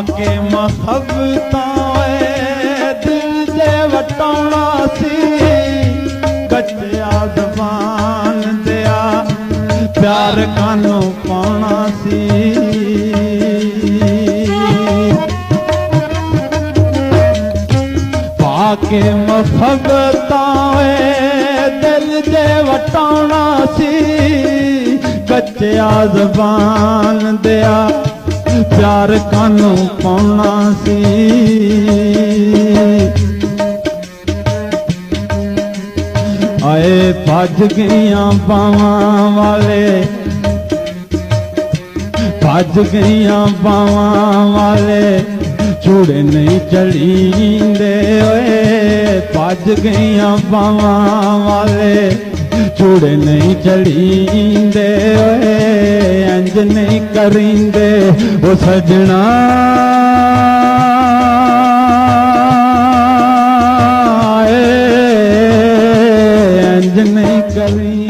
के मुहब्बतां दिल दे वटाउणा सी कच्चा ज़बान दिया प्यार कानू पाउणा सी पाके मुहब्बतां दिल दे वटाउणा सी कच्चा ज़बान दिया प्यार कानू पाउणा सी आए भज गईयां बावां वाले भज गईयां बावां वाले चूड़े नहीं चढ़ींदे ओए भज गईयां बावां वाले चूड़े नहीं चढ़ींदे ओए इंज नहीं करींदे ओ सजना इंज नहीं करी